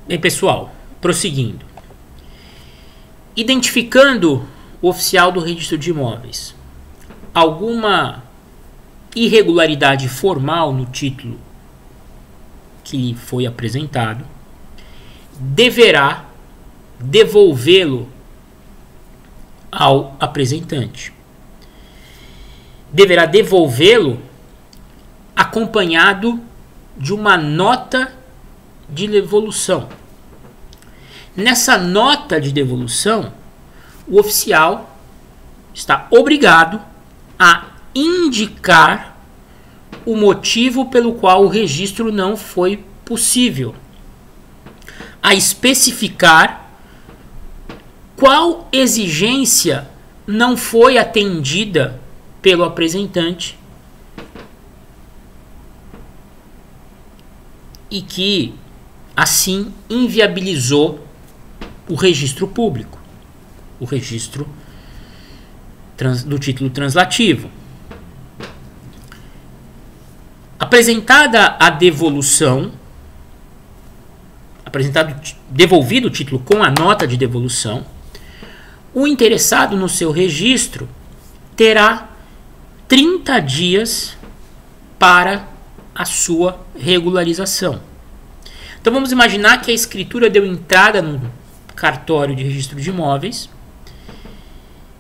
Bem, pessoal, prosseguindo. Identificando o oficial do registro de imóveis alguma irregularidade formal no título que lhe foi apresentado, deverá devolvê-lo ao apresentante. Deverá devolvê-lo acompanhado de uma nota de devolução. Nessa nota de devolução, o oficial está obrigado a indicar o motivo pelo qual o registro não foi possível, a especificar qual exigência não foi atendida pelo apresentante e que assim inviabilizou o registro público, o registro do título translativo. Apresentada a devolução, devolvido o título com a nota de devolução, o interessado no seu registro terá 30 dias para a sua regularização. Então vamos imaginar que a escritura deu entrada no cartório de registro de imóveis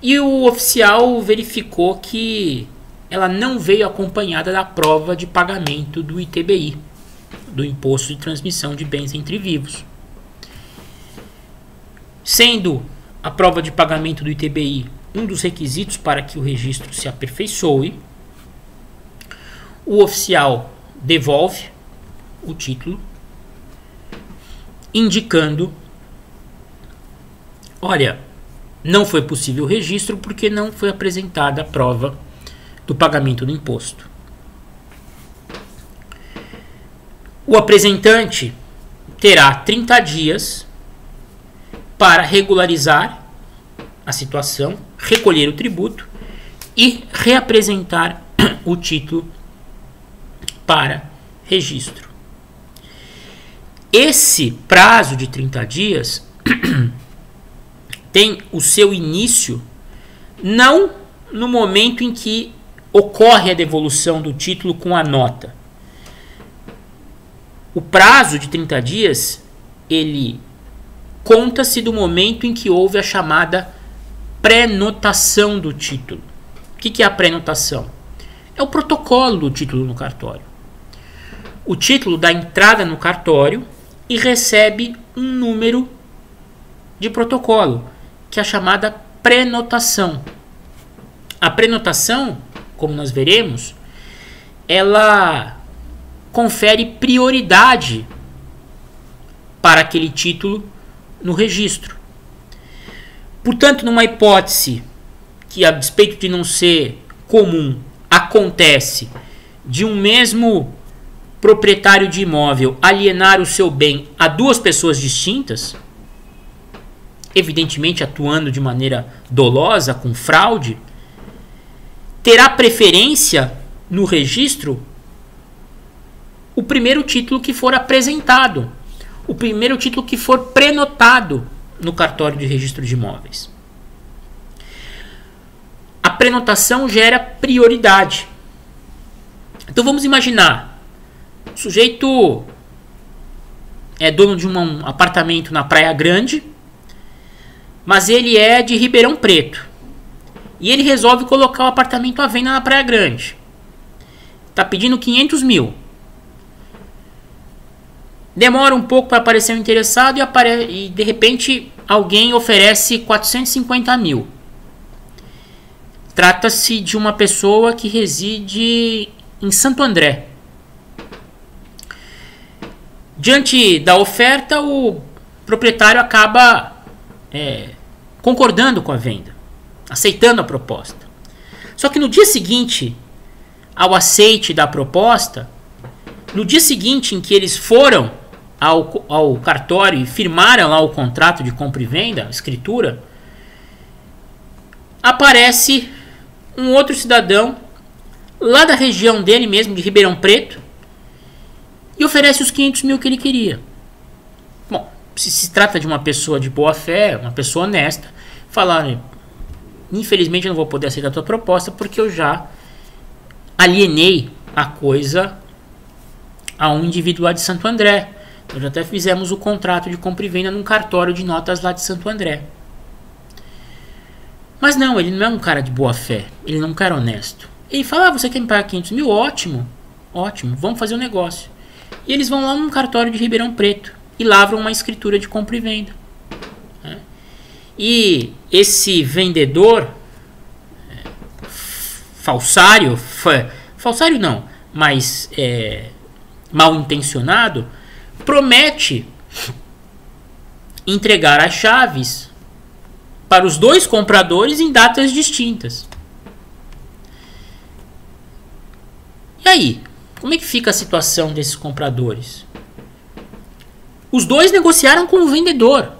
e o oficial verificou que ela não veio acompanhada da prova de pagamento do ITBI, do Imposto de Transmissão de Bens entre Vivos. Sendo a prova de pagamento do ITBI um dos requisitos para que o registro se aperfeiçoe, o oficial devolve o título, indicando: olha, não foi possível o registro porque não foi apresentada a prova do pagamento do imposto. O apresentante terá 30 dias para regularizar a situação, recolher o tributo e reapresentar o título para registro. Esse prazo de 30 dias tem o seu início não no momento em que ocorre a devolução do título com a nota. O prazo de 30 dias, ele conta-se do momento em que houve a chamada pré-notação do título. O que é a pré-notação? É o protocolo do título no cartório. O título dá entrada no cartório e recebe um número de protocolo, que é a chamada pré-notação. A pré-notação, como nós veremos, ela confere prioridade para aquele título no registro. Portanto, numa hipótese que, a despeito de não ser comum, acontece de um mesmo proprietário de imóvel alienar o seu bem a duas pessoas distintas, evidentemente atuando de maneira dolosa, com fraude, terá preferência no registro o primeiro título que for apresentado, o primeiro título que for prenotado no cartório de registro de imóveis. A prenotação gera prioridade. Então vamos imaginar, o sujeito é dono de um apartamento na Praia Grande, mas ele é de Ribeirão Preto. E ele resolve colocar o apartamento à venda na Praia Grande. Está pedindo 500 mil. Demora um pouco para aparecer um interessado e de repente alguém oferece 450 mil. Trata-se de uma pessoa que reside em Santo André. Diante da oferta, o proprietário acaba concordando com a venda, aceitando a proposta. Só que no dia seguinte ao aceite da proposta, no dia seguinte em que eles foram ao cartório e firmaram lá o contrato de compra e venda, a escritura, aparece um outro cidadão lá da região dele mesmo, de Ribeirão Preto, e oferece os 500 mil que ele queria. Bom, se trata de uma pessoa de boa fé, uma pessoa honesta, falar: infelizmente eu não vou poder aceitar a tua proposta porque eu já alienei a coisa a um indivíduo lá de Santo André. Nós já até fizemos o contrato de compra e venda num cartório de notas lá de Santo André. Mas não, ele não é um cara de boa fé, ele não é um cara honesto. Ele fala: você quer me pagar 500 mil? Ótimo, ótimo, vamos fazer um negócio. E eles vão lá num cartório de Ribeirão Preto e lavram uma escritura de compra e venda. E esse vendedor falsário não, mas mal intencionado, promete entregar as chaves para os dois compradores em datas distintas. E aí, como é que fica a situação desses compradores? Os dois negociaram com o vendedor.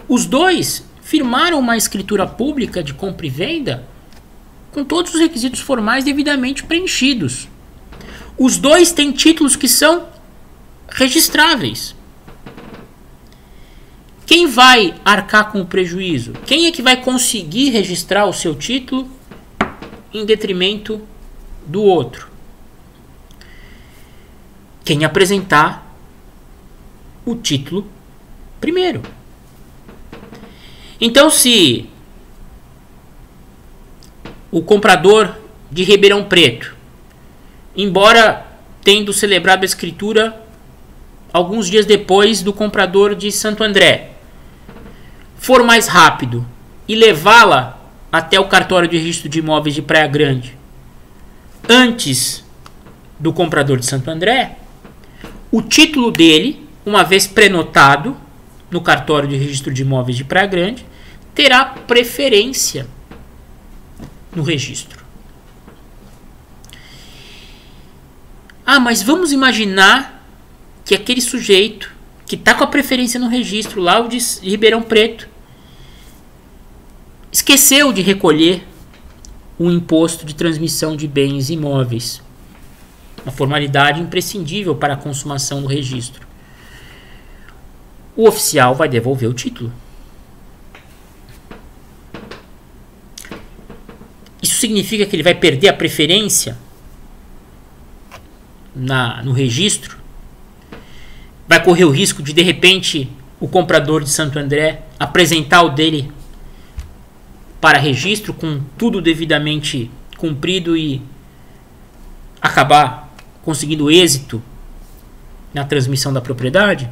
Os dois firmaram uma escritura pública de compra e venda com todos os requisitos formais devidamente preenchidos. Os dois têm títulos que são registráveis. Quem vai arcar com o prejuízo? Quem é que vai conseguir registrar o seu título em detrimento do outro? Quem apresentar o título primeiro. Então, se o comprador de Ribeirão Preto, embora tendo celebrado a escritura alguns dias depois do comprador de Santo André, for mais rápido e levá-la até o cartório de registro de imóveis de Praia Grande antes do comprador de Santo André, o título dele, uma vez prenotado no cartório de registro de imóveis de Praia Grande, terá preferência no registro. Ah, mas vamos imaginar que aquele sujeito que está com a preferência no registro, lá o de Ribeirão Preto, esqueceu de recolher o imposto de transmissão de bens imóveis, uma formalidade imprescindível para a consumação do registro. O oficial vai devolver o título. Isso significa que ele vai perder a preferência no registro? Vai correr o risco de repente, o comprador de Santo André apresentar o dele para registro com tudo devidamente cumprido e acabar conseguindo êxito na transmissão da propriedade?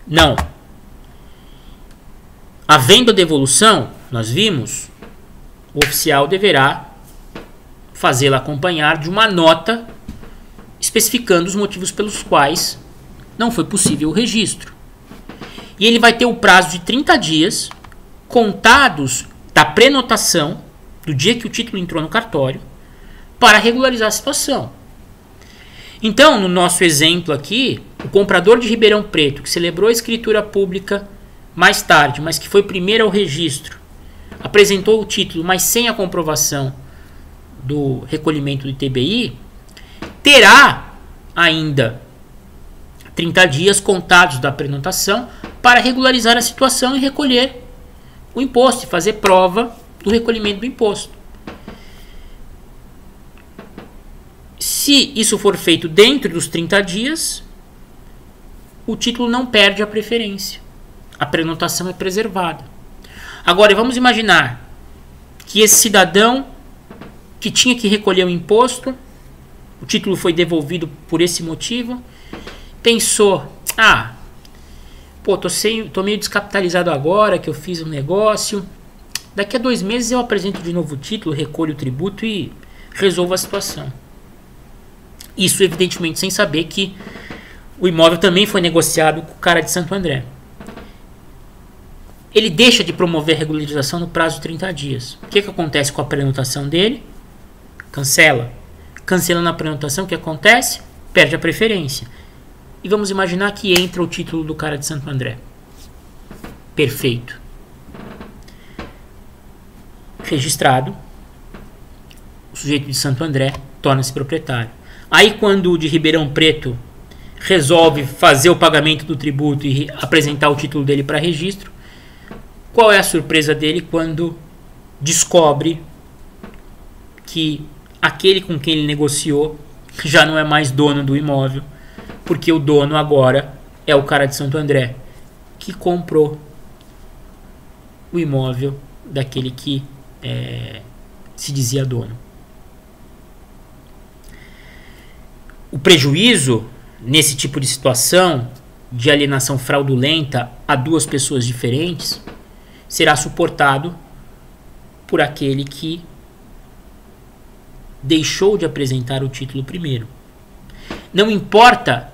Não. Havendo a devolução, nós vimos, o oficial deverá fazê-la acompanhar de uma nota especificando os motivos pelos quais não foi possível o registro. E ele vai ter o prazo de 30 dias contados da prenotação, do dia que o título entrou no cartório, para regularizar a situação. Então, no nosso exemplo aqui, o comprador de Ribeirão Preto, que celebrou a escritura pública mais tarde, mas que foi primeiro ao registro, apresentou o título, mas sem a comprovação do recolhimento do ITBI, terá ainda 30 dias contados da prenotação para regularizar a situação e recolher o imposto, e fazer prova do recolhimento do imposto. Se isso for feito dentro dos 30 dias, o título não perde a preferência. A prenotação é preservada. Agora, vamos imaginar que esse cidadão que tinha que recolher o imposto, o título foi devolvido por esse motivo, pensou: tô meio descapitalizado agora que eu fiz um negócio, daqui a 2 meses eu apresento de novo o título, recolho o tributo e resolvo a situação. Isso, evidentemente, sem saber que o imóvel também foi negociado com o cara de Santo André. Ele deixa de promover a regularização no prazo de 30 dias. O que acontece com a prenotação dele? Cancela. Cancelando a prenotação, o que acontece? Perde a preferência. E vamos imaginar que entra o título do cara de Santo André. Perfeito. Registrado. O sujeito de Santo André torna-se proprietário. Aí, quando o de Ribeirão Preto resolve fazer o pagamento do tributo e apresentar o título dele para registro. Qual é a surpresa dele quando descobre que aquele com quem ele negociou já não é mais dono do imóvel, porque o dono agora é o cara de Santo André, que comprou o imóvel daquele que se dizia dono. O prejuízo nesse tipo de situação de alienação fraudulenta a duas pessoas diferentes será suportado por aquele que deixou de apresentar o título primeiro. Não importa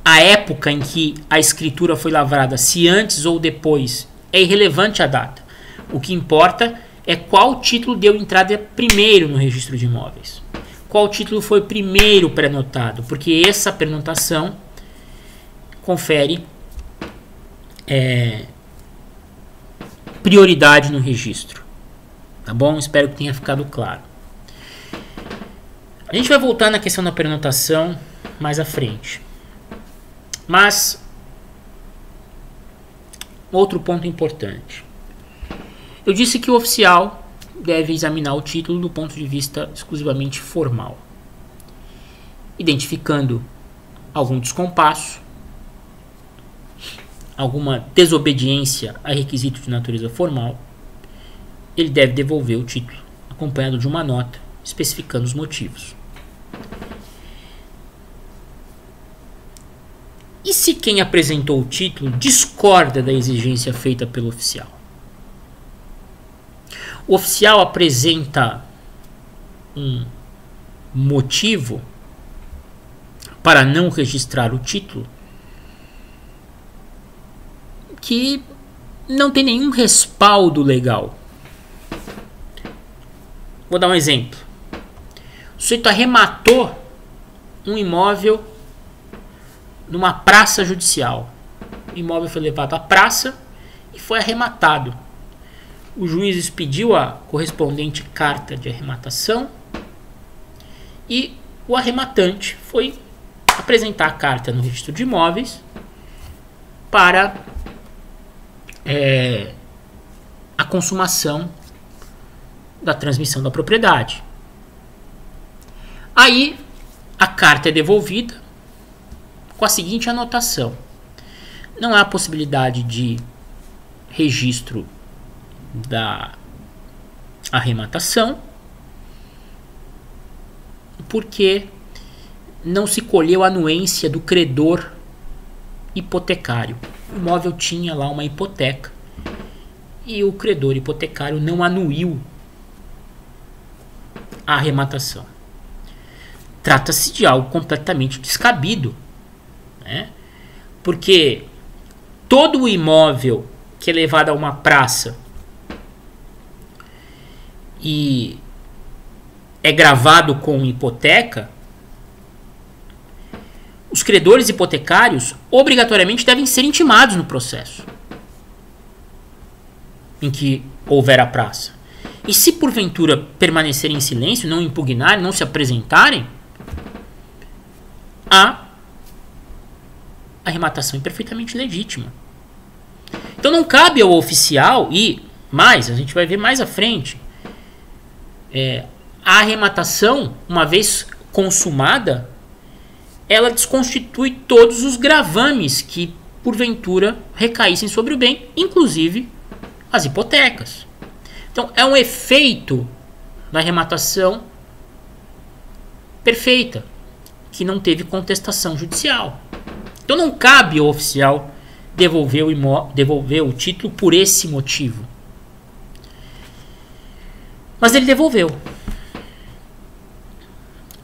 a época em que a escritura foi lavrada, se antes ou depois, é irrelevante a data. O que importa é qual título deu entrada primeiro no registro de imóveis. Qual título foi primeiro pré-notado, porque essa prenotação confere prioridade no registro. Tá bom? Espero que tenha ficado claro. A gente vai voltar na questão da prenotação mais à frente. Mas outro ponto importante. Eu disse que o oficial deve examinar o título do ponto de vista exclusivamente formal, identificando algum descompasso, alguma desobediência a requisito de natureza formal. Ele deve devolver o título, acompanhado de uma nota especificando os motivos. E se quem apresentou o título discorda da exigência feita pelo oficial? O oficial apresenta um motivo para não registrar o título que não tem nenhum respaldo legal. Vou dar um exemplo. O sujeito arrematou um imóvel numa praça judicial. O imóvel foi levado à praça e foi arrematado. O juiz expediu a correspondente carta de arrematação e o arrematante foi apresentar a carta no registro de imóveis para a consumação da transmissão da propriedade. Aí a carta é devolvida com a seguinte anotação: não há possibilidade de registro da arrematação porque não se colheu a anuência do credor hipotecário. O imóvel tinha lá uma hipoteca e o credor hipotecário não anuiu a arrematação. Trata-se de algo completamente descabido, né? Porque todo o imóvel que é levado a uma praça e é gravado com hipoteca, os credores hipotecários obrigatoriamente devem ser intimados no processo em que houver a praça. E se porventura permanecerem em silêncio, não impugnarem, não se apresentarem, a arrematação é perfeitamente legítima. Então não cabe ao oficial, e mais, a gente vai ver mais à frente, a arrematação, uma vez consumada, ela desconstitui todos os gravames que porventura recaíssem sobre o bem, inclusive as hipotecas. Então é um efeito da arrematação perfeita, que não teve contestação judicial. Então não cabe ao oficial devolver o título por esse motivo. Mas ele devolveu.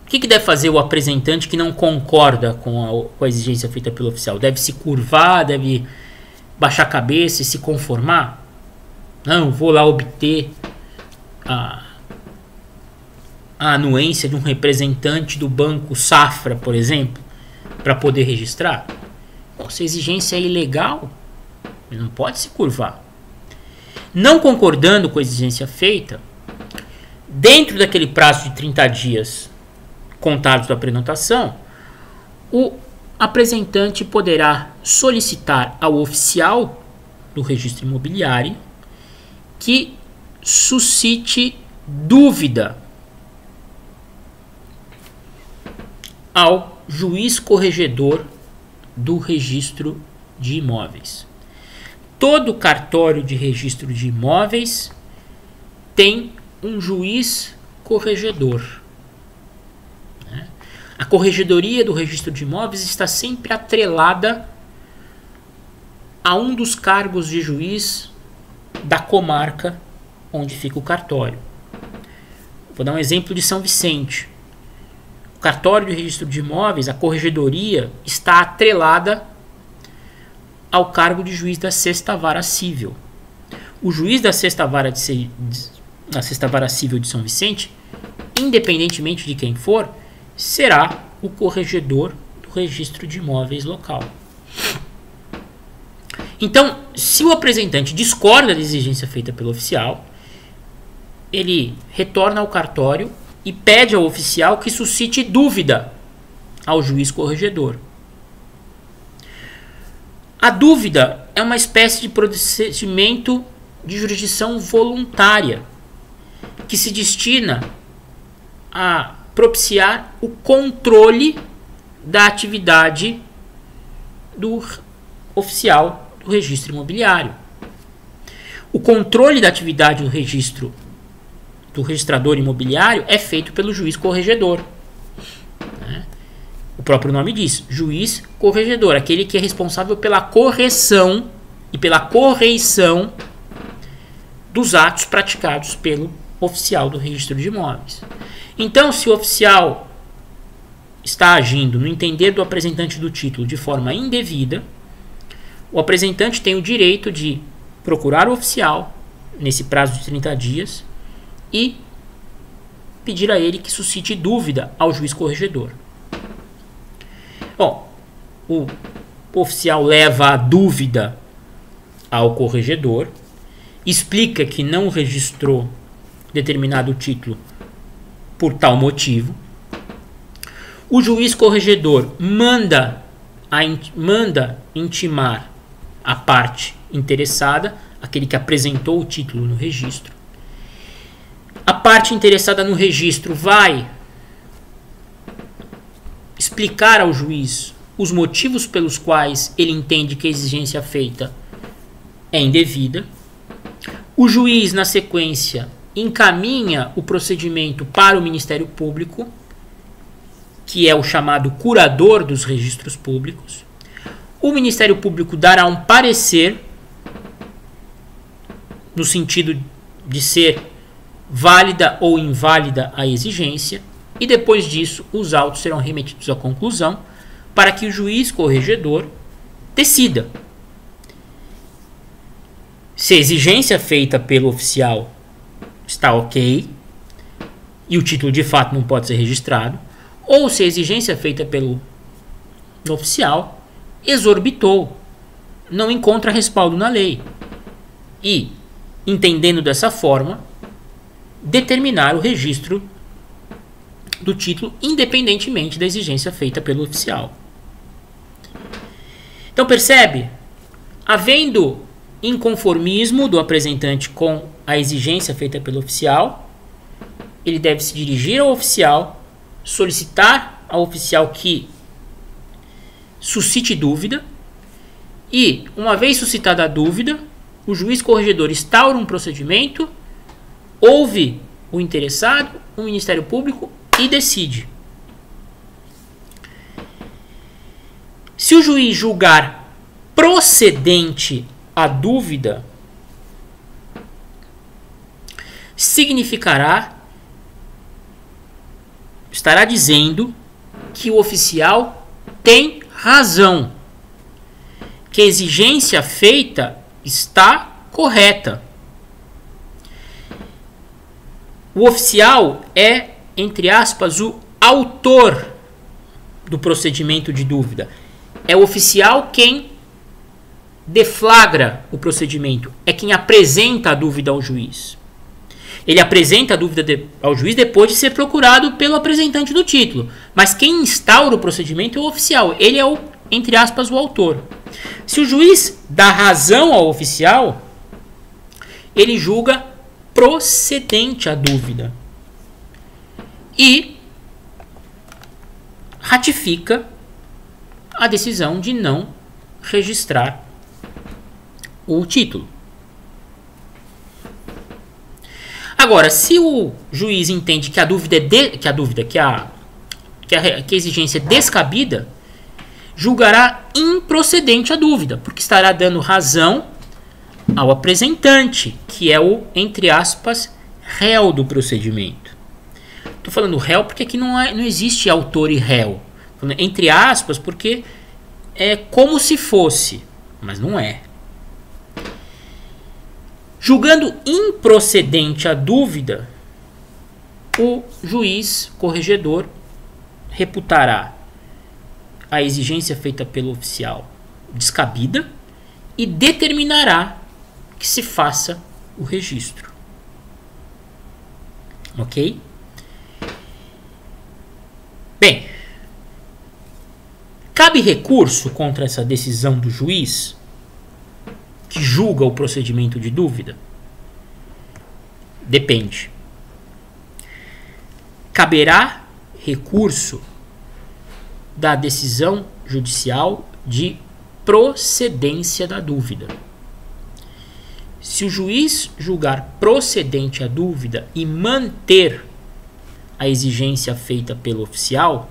O que deve fazer o apresentante que não concorda com a exigência feita pelo oficial? Deve se curvar, deve baixar a cabeça e se conformar? Não, vou lá obter a anuência de um representante do Banco Safra, por exemplo, para poder registrar. Se a exigência é ilegal, ele não pode se curvar. Não concordando com a exigência feita, dentro daquele prazo de 30 dias contados da prenotação, o apresentante poderá solicitar ao oficial do registro imobiliário que suscite dúvida ao juiz corregedor do registro de imóveis. Todo cartório de registro de imóveis tem um juiz corregedor. A corregedoria do registro de imóveis está sempre atrelada a um dos cargos de juiz da comarca onde fica o cartório. Vou dar um exemplo de São Vicente. O cartório de registro de imóveis, a corregedoria, está atrelada ao cargo de juiz da Sexta Vara Civil. O juiz da Sexta Vara Civil de São Vicente, independentemente de quem for, será o corregedor do registro de imóveis local. Então, se o apresentante discorda da exigência feita pelo oficial, ele retorna ao cartório e pede ao oficial que suscite dúvida ao juiz corregedor. A dúvida é uma espécie de procedimento de jurisdição voluntária que se destina a propiciar o controle da atividade do oficial do registro imobiliário. O controle da atividade do registrador imobiliário é feito pelo juiz corregedor. O próprio nome diz, juiz corregedor, aquele que é responsável pela correção e pela correição dos atos praticados pelo oficial do registro de imóveis. Então, se o oficial está agindo no entender do apresentante do título de forma indevida, o apresentante tem o direito de procurar o oficial nesse prazo de 30 dias e pedir a ele que suscite dúvida ao juiz corregedor. Bom, o oficial leva a dúvida ao corregedor, explica que não registrou determinado título por tal motivo. O juiz corregedor manda intimar a parte interessada, aquele que apresentou o título no registro. A parte interessada no registro vai explicar ao juiz os motivos pelos quais ele entende que a exigência feita é indevida. O juiz, na sequência, encaminha o procedimento para o Ministério Público, que é o chamado curador dos registros públicos. O Ministério Público dará um parecer no sentido de ser válida ou inválida a exigência, e depois disso os autos serão remetidos à conclusão para que o juiz corregedor decida se a exigência feita pelo oficial está ok e o título de fato não pode ser registrado, ou se a exigência feita pelo oficial exorbitou, não encontra respaldo na lei, e, entendendo dessa forma, determinar o registro do título independentemente da exigência feita pelo oficial. Então percebe? Havendo inconformismo do apresentante com a exigência feita pelo oficial, ele deve se dirigir ao oficial, solicitar ao oficial que suscite dúvida, e, uma vez suscitada a dúvida, o juiz corregedor instaura um procedimento, ouve o interessado, o Ministério Público, e decide. Se o juiz julgar procedente a dúvida, estará dizendo que o oficial tem razão, que a exigência feita está correta. O oficial é, entre aspas, o autor do procedimento de dúvida. É o oficial quem deflagra o procedimento, é quem apresenta a dúvida ao juiz. Ele apresenta a dúvida ao juiz depois de ser procurado pelo apresentante do título. Mas quem instaura o procedimento é o oficial. Ele é o entre aspas, o autor. Se o juiz dá razão ao oficial, ele julga procedente a dúvida e ratifica a decisão de não registrar o título. Agora, se o juiz entende que a dúvida que a exigência é descabida, julgará improcedente a dúvida, porque estará dando razão ao apresentante, que é o, entre aspas, réu do procedimento. Estou falando réu porque aqui não existe autor e réu. Entre aspas, porque é como se fosse, mas não é. Julgando improcedente a dúvida, o juiz corregedor reputará a exigência feita pelo oficial descabida e determinará que se faça o registro. Ok? Bem, cabe recurso contra essa decisão do juiz que julga o procedimento de dúvida? Depende. Caberá recurso da decisão judicial de procedência da dúvida. Se o juiz julgar procedente a dúvida e manter a exigência feita pelo oficial,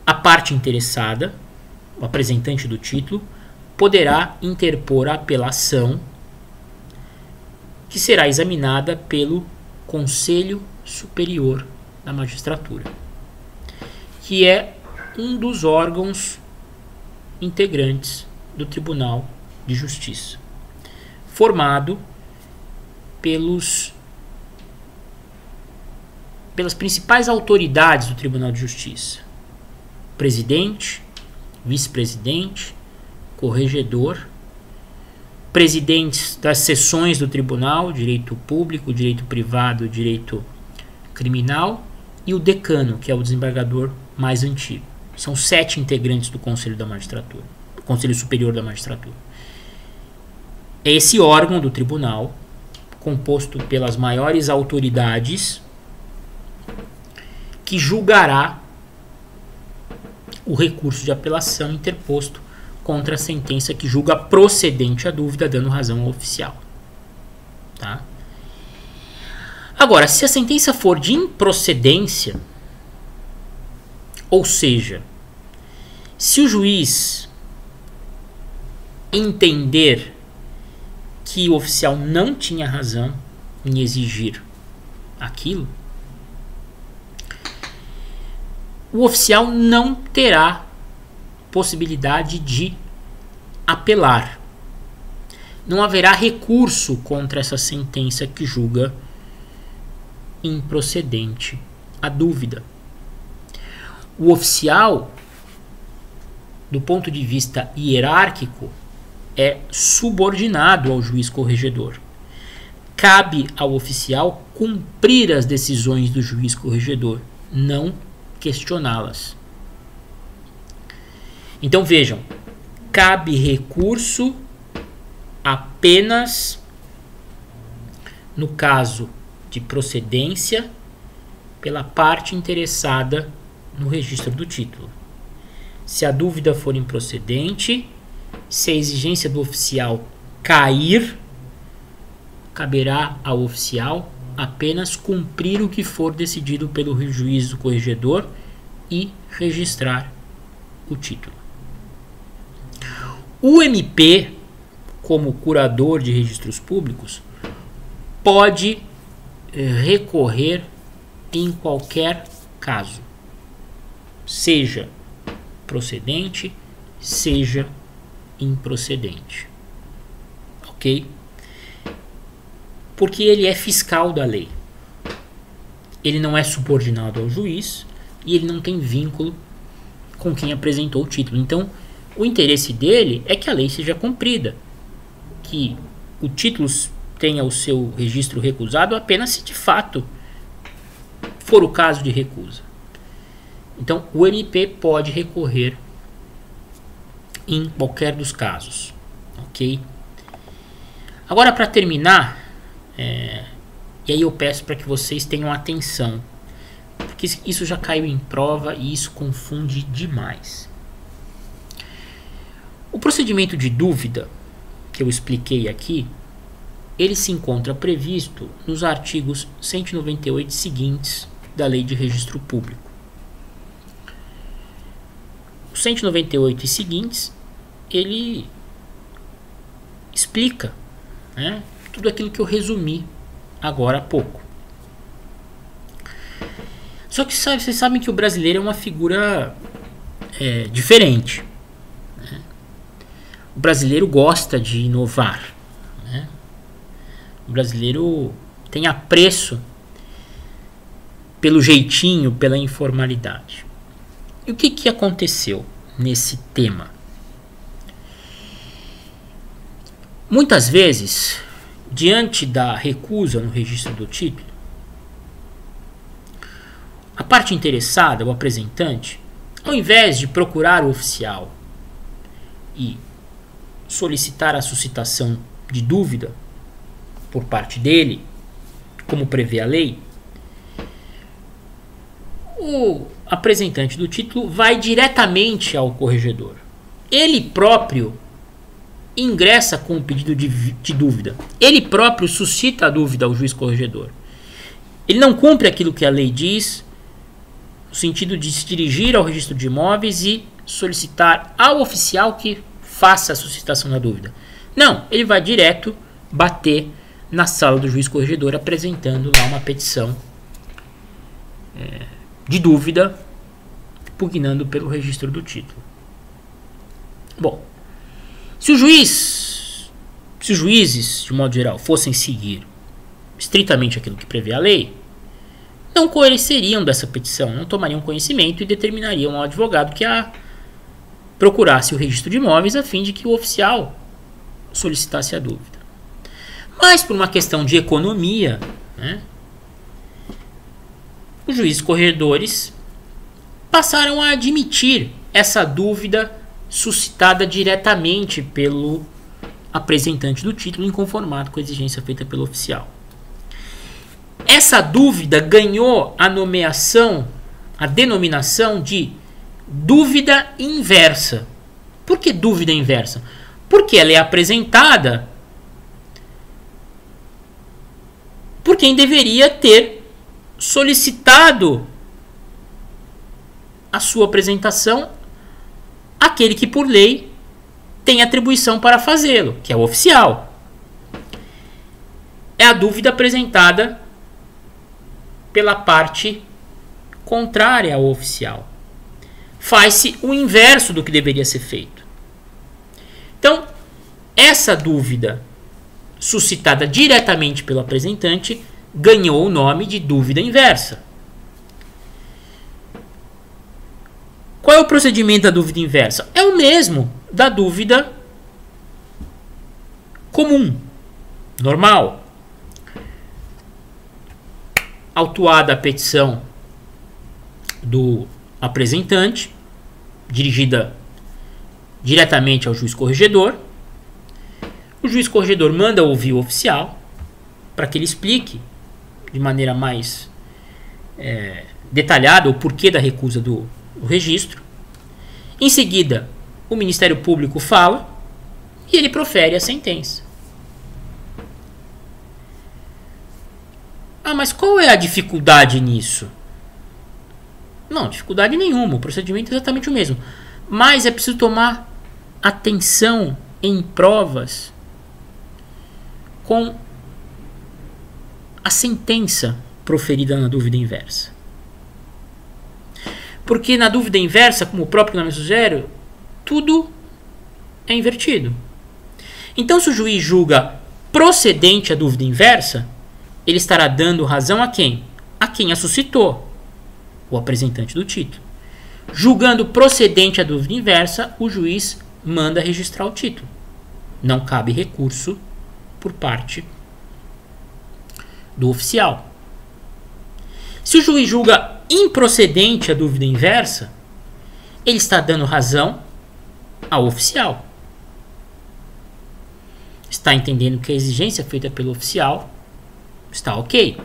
a parte interessada, o apresentante do título, poderá interpor a apelação, que será examinada pelo Conselho Superior da Magistratura, que é um dos órgãos integrantes do Tribunal de Justiça, formado pelas principais autoridades do Tribunal de Justiça: presidente, vice-presidente, corregedor, presidentes das seções do tribunal, direito público, direito privado, direito criminal, e o decano, que é o desembargador mais antigo. São 7 integrantes do Conselho da Magistratura, do Conselho Superior da Magistratura. É esse órgão do tribunal, composto pelas maiores autoridades, que julgará o recurso de apelação interposto contra a sentença que julga procedente a dúvida, dando razão ao oficial. Tá? Agora, se a sentença for de improcedência, ou seja, se o juiz entender que o oficial não tinha razão em exigir aquilo, o oficial não terá possibilidade de apelar. Não haverá recurso contra essa sentença que julga improcedente a dúvida. O oficial, do ponto de vista hierárquico, é subordinado ao juiz corregedor. Cabe ao oficial cumprir as decisões do juiz corregedor, não questioná-las. Então vejam, cabe recurso apenas no caso de procedência pela parte interessada no registro do título. Se a dúvida for improcedente, se a exigência do oficial cair, caberá ao oficial apenas cumprir o que for decidido pelo juiz do corregedor e registrar o título. O MP, como curador de registros públicos, pode recorrer em qualquer caso, seja procedente, seja improcedente. Ok? Porque ele é fiscal da lei. Ele não é subordinado ao juiz e ele não tem vínculo com quem apresentou o título. Então, o interesse dele é que a lei seja cumprida, que o título tenha o seu registro recusado apenas se de fato for o caso de recusa. Então, o MP pode recorrer em qualquer dos casos, ok? Agora, para terminar, e aí eu peço para que vocês tenham atenção, porque isso já caiu em prova e isso confunde demais. O procedimento de dúvida que eu expliquei aqui, ele se encontra previsto nos artigos 198 seguintes da Lei de Registro Público. O 198 e seguintes, ele explica, né, tudo aquilo que eu resumi agora há pouco. Só que vocês sabem que o brasileiro é uma figura diferente. Né? O brasileiro gosta de inovar. Né? O brasileiro tem apreço pelo jeitinho, pela informalidade. E o que aconteceu nesse tema? Muitas vezes, diante da recusa no registro do título, a parte interessada, o apresentante, ao invés de procurar o oficial e solicitar a suscitação de dúvida por parte dele, como prevê a lei, o apresentante do título vai diretamente ao corregedor. Ele próprio ingressa com o pedido de dúvida. Ele próprio suscita a dúvida ao juiz corregedor. Ele não cumpre aquilo que a lei diz, no sentido de se dirigir ao registro de imóveis e solicitar ao oficial que faça a suscitação da dúvida. Não, ele vai direto bater na sala do juiz corregedor, apresentando lá uma petição de dúvida, pugnando pelo registro do título. Bom, se os juízes, de modo geral, fossem seguir estritamente aquilo que prevê a lei, não conheceriam dessa petição, não tomariam conhecimento e determinariam ao advogado que procurasse o registro de imóveis a fim de que o oficial solicitasse a dúvida. Mas por uma questão de economia, né, os juízes corregedores passaram a admitir essa dúvida suscitada diretamente pelo apresentante do título, inconformado com a exigência feita pelo oficial. Essa dúvida ganhou a denominação de dúvida inversa. Por que dúvida inversa? Porque ela é apresentada por quem deveria ter solicitado a sua apresentação, aquele que por lei tem atribuição para fazê-lo, que é o oficial. É a dúvida apresentada pela parte contrária ao oficial. Faz-se o inverso do que deveria ser feito. Então, essa dúvida suscitada diretamente pelo apresentante ganhou o nome de dúvida inversa. Qual é o procedimento da dúvida inversa? É o mesmo da dúvida comum, normal. Autuada a petição do apresentante, dirigida diretamente ao juiz corregedor, o juiz corregedor manda ouvir o oficial para que ele explique de maneira mais detalhada o porquê da recusa do registro. Em seguida, o Ministério Público fala e ele profere a sentença. Ah, mas qual é a dificuldade nisso? Não, dificuldade nenhuma, o procedimento é exatamente o mesmo. Mas é preciso tomar atenção em provas com a sentença proferida na dúvida inversa. Porque na dúvida inversa, como o próprio nome sugere, tudo é invertido. Então, se o juiz julga procedente a dúvida inversa, ele estará dando razão a quem? A quem a suscitou, o apresentante do título. Julgando procedente a dúvida inversa, o juiz manda registrar o título. Não cabe recurso por parte do oficial. Se o juiz julga improcedente a dúvida inversa, ele está dando razão ao oficial. Está entendendo que a exigência feita pelo oficial está ok.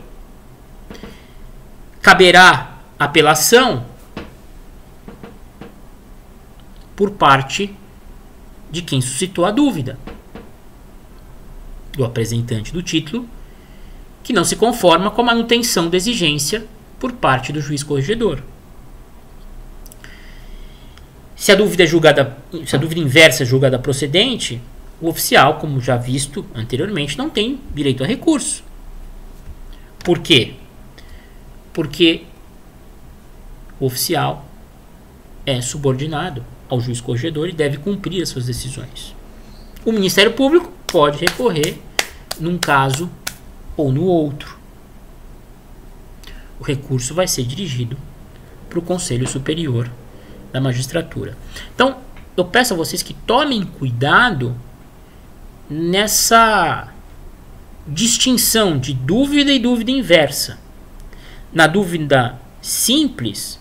Caberá apelação por parte de quem suscitou a dúvida, do apresentante do título, que não se conforma com a manutenção da exigência por parte do juiz corregedor. Se a dúvida inversa é julgada procedente, o oficial, como já visto anteriormente, não tem direito a recurso. Por quê? Porque o oficial é subordinado ao juiz corregedor e deve cumprir as suas decisões. O Ministério Público pode recorrer num caso ou no outro. O recurso vai ser dirigido para o Conselho Superior da Magistratura. Então, eu peço a vocês que tomem cuidado nessa distinção de dúvida e dúvida inversa. Na dúvida simples,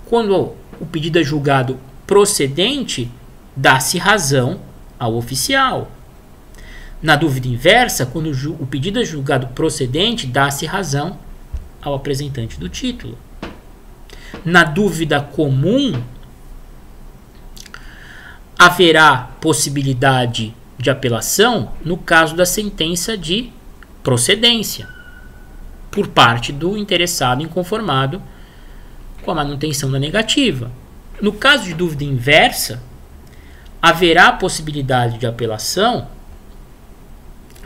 quando o pedido é julgado procedente, dá-se razão ao oficial. Na dúvida inversa, quando o pedido é julgado procedente, dá-se razão ao apresentante do título. Na dúvida comum, haverá possibilidade de apelação no caso da sentença de procedência, por parte do interessado inconformado com a manutenção da negativa. No caso de dúvida inversa, haverá possibilidade de apelação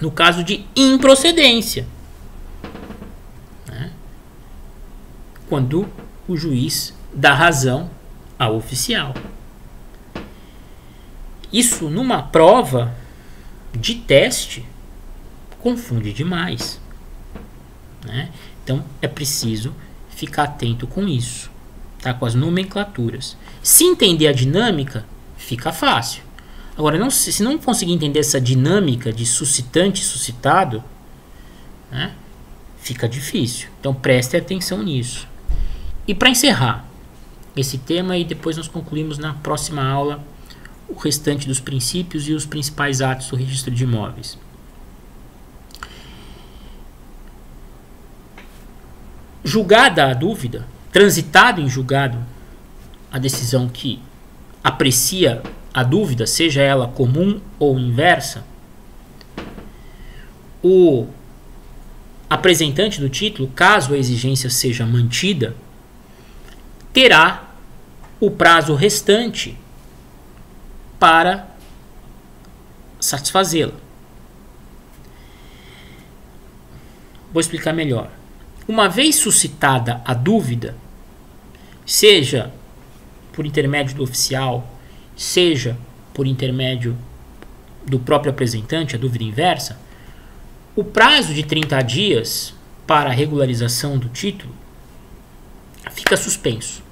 no caso de improcedência, né? Quando o juiz dá razão ao oficial. Isso numa prova de teste confunde demais, né? Então é preciso ficar atento com isso, tá? Com as nomenclaturas. Se entender a dinâmica, fica fácil. Agora, se não conseguir entender essa dinâmica de suscitante e suscitado, né, fica difícil. Então preste atenção nisso. E para encerrar esse tema, e depois nós concluímos na próxima aula o restante dos princípios e os principais atos do registro de imóveis. Julgada a dúvida, transitado em julgado a decisão que aprecia a dúvida, seja ela comum ou inversa, o apresentante do título, caso a exigência seja mantida, terá o prazo restante para satisfazê-la. Vou explicar melhor. Uma vez suscitada a dúvida, seja por intermédio do oficial, seja por intermédio do próprio apresentante, a dúvida inversa, o prazo de 30 dias para a regularização do título fica suspenso.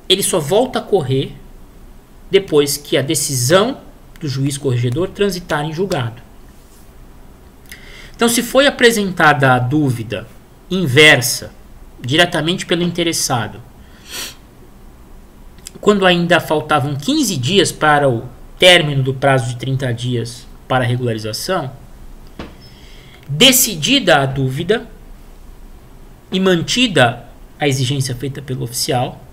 Ele só volta a correr depois que a decisão do juiz corregedor transitar em julgado. Então, se foi apresentada a dúvida inversa diretamente pelo interessado, quando ainda faltavam 15 dias para o término do prazo de 30 dias para a regularização, decidida a dúvida e mantida a exigência feita pelo oficial,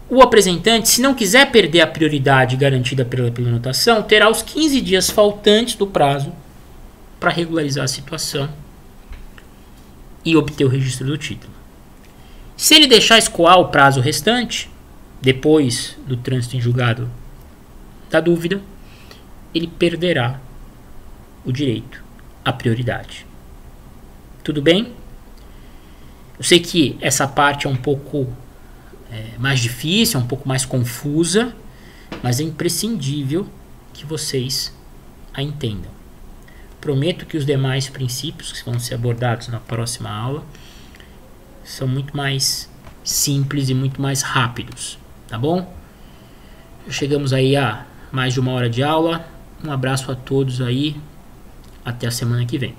o apresentante, se não quiser perder a prioridade garantida pela notação, terá os 15 dias faltantes do prazo para regularizar a situação e obter o registro do título. Se ele deixar escoar o prazo restante, depois do trânsito em julgado da dúvida, ele perderá o direito à prioridade. Tudo bem? Eu sei que essa parte é um pouco mais difícil, é um pouco mais confusa, mas é imprescindível que vocês a entendam. Prometo que os demais princípios que vão ser abordados na próxima aula são muito mais simples e muito mais rápidos, tá bom? Chegamos aí a mais de 1 hora de aula. Um abraço a todos aí. Até a semana que vem.